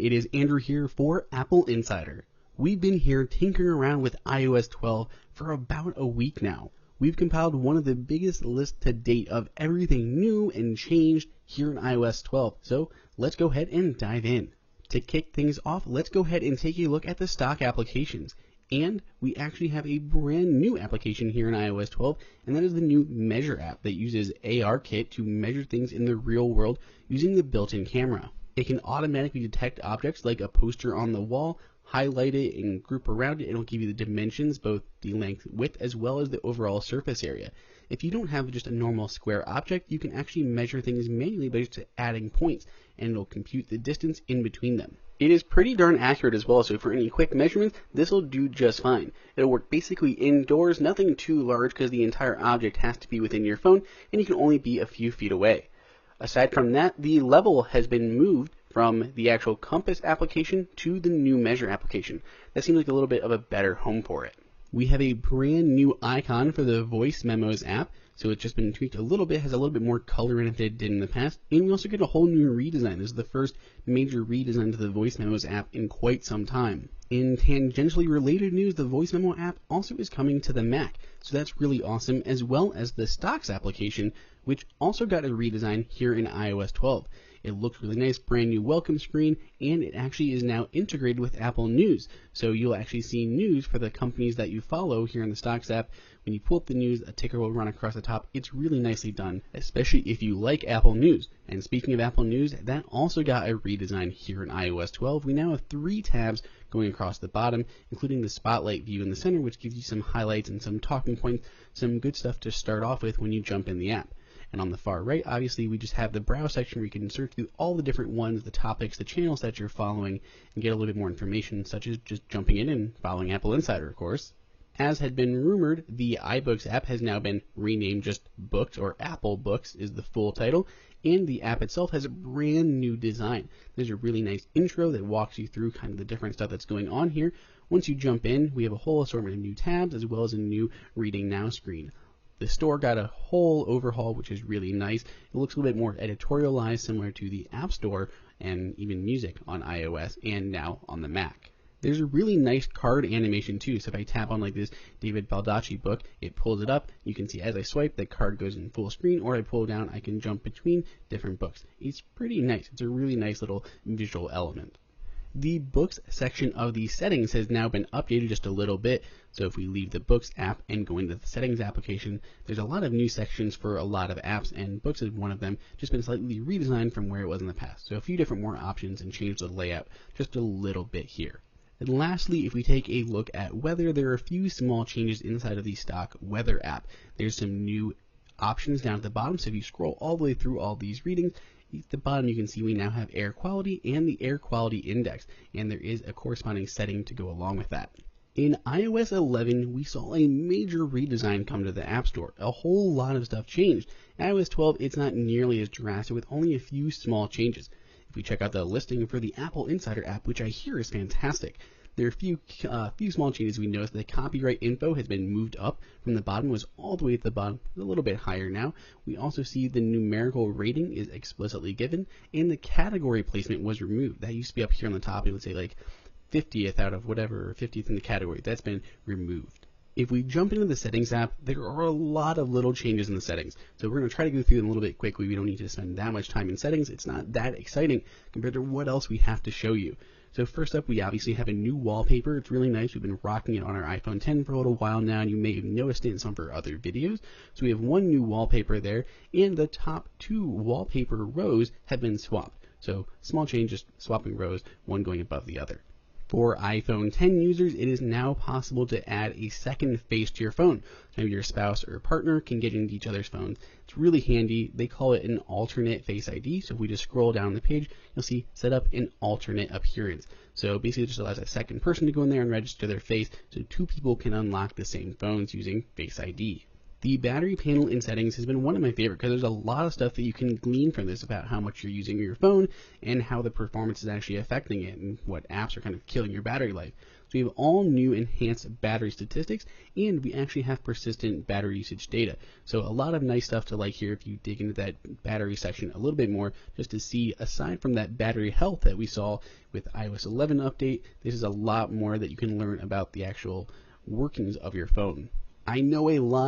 It is Andrew here for Apple Insider. We've been here tinkering around with iOS 12 for about a week now. We've compiled one of the biggest lists to date of everything new and changed here in iOS 12, so let's go ahead and dive in. To kick things off, let's go ahead and take a look at the stock applications. And we actually have a brand new application here in iOS 12, and that is the new Measure app that uses ARKit to measure things in the real world using the built-in camera. It can automatically detect objects like a poster on the wall, highlight it and group around it, and it'll give you the dimensions, both the length, width, as well as the overall surface area. If you don't have just a normal square object, you can actually measure things manually by just adding points, and it'll compute the distance in between them. It is pretty darn accurate as well, so for any quick measurements, this will do just fine. It'll work basically indoors, nothing too large because the entire object has to be within your phone, and you can only be a few feet away. Aside from that, the level has been moved from the actual compass application to the new Measure application. That seems like a little bit of a better home for it. We have a brand new icon for the Voice Memos app, so it's just been tweaked a little bit, has a little bit more color in it than it did in the past, and we also get a whole new redesign. This is the first major redesign to the Voice Memos app in quite some time. In tangentially related news, the Voice Memo app also is coming to the Mac, so that's really awesome, as well as the Stocks application, which also got a redesign here in iOS 12. It looks really nice, brand new welcome screen, and it actually is now integrated with Apple News. So you'll actually see news for the companies that you follow here in the Stocks app. When you pull up the news, a ticker will run across the top. It's really nicely done, especially if you like Apple News. And speaking of Apple News, that also got a redesign here in iOS 12. We now have 3 tabs going across the bottom, including the spotlight view in the center, which gives you some highlights and some talking points, some good stuff to start off with when you jump in the app. And on the far right, obviously, we just have the browse section where you can search through all the different ones, the topics, the channels that you're following, and get a little bit more information, such as just jumping in and following Apple Insider, of course. As had been rumored, the iBooks app has now been renamed just Books, or Apple Books is the full title, and the app itself has a brand new design. There's a really nice intro that walks you through kind of the different stuff that's going on here. Once you jump in, we have a whole assortment of new tabs, as well as a new Reading Now screen. The store got a whole overhaul, which is really nice. It looks a little bit more editorialized, similar to the App Store and even music on iOS and now on the Mac. There's a really nice card animation too, so if I tap on like this David Baldacci book, it pulls it up. You can see as I swipe, the card goes in full screen, or I pull down, I can jump between different books. It's pretty nice. It's a really nice little visual element. The Books section of the settings has now been updated just a little bit. So if we leave the Books app and go into the Settings application, there's a lot of new sections for a lot of apps, and Books is one of them, just been slightly redesigned from where it was in the past. So a few different more options and changed the layout just a little bit here. And lastly, if we take a look at weather, there are a few small changes inside of the stock Weather app. There's some new options down at the bottom, so if you scroll all the way through all these readings, at the bottom you can see we now have air quality and the air quality index, and there is a corresponding setting to go along with that. In iOS 11, we saw a major redesign come to the App Store. A whole lot of stuff changed. In iOS 12, it's not nearly as drastic, with only a few small changes. If we check out the listing for the Apple Insider app, which I hear is fantastic, there are a few small changes. We noticed the copyright info has been moved up from the bottom, was all the way at the bottom, a little bit higher now. We also see the numerical rating is explicitly given, and the category placement was removed. That used to be up here on the top. It would say like 50th out of whatever, 50th in the category. That's been removed. If we jump into the Settings app, there are a lot of little changes in the settings. So we're going to try to go through them a little bit quickly. We don't need to spend that much time in settings. It's not that exciting compared to what else we have to show you. So first up, we obviously have a new wallpaper. It's really nice. We've been rocking it on our iPhone 10 for a little while now, and you may have noticed it in some of our other videos. So we have one new wallpaper there, and the top 2 wallpaper rows have been swapped. So small change, just swapping rows, one going above the other. For iPhone 10 users, it is now possible to add a second face to your phone. Maybe your spouse or partner can get into each other's phones. It's really handy. They call it an alternate Face ID. So if we just scroll down the page, you'll see set up an alternate appearance. So basically it just allows a second person to go in there and register their face so 2 people can unlock the same phones using Face ID. The battery panel in settings has been one of my favorite because there's a lot of stuff that you can glean from this about how much you're using your phone and how the performance is actually affecting it and what apps are kind of killing your battery life. So we have all new enhanced battery statistics, and we actually have persistent battery usage data. So a lot of nice stuff to like here if you dig into that battery section a little bit more, just to see, aside from that battery health that we saw with iOS 11 update, this is a lot more that you can learn about the actual workings of your phone. I know a lot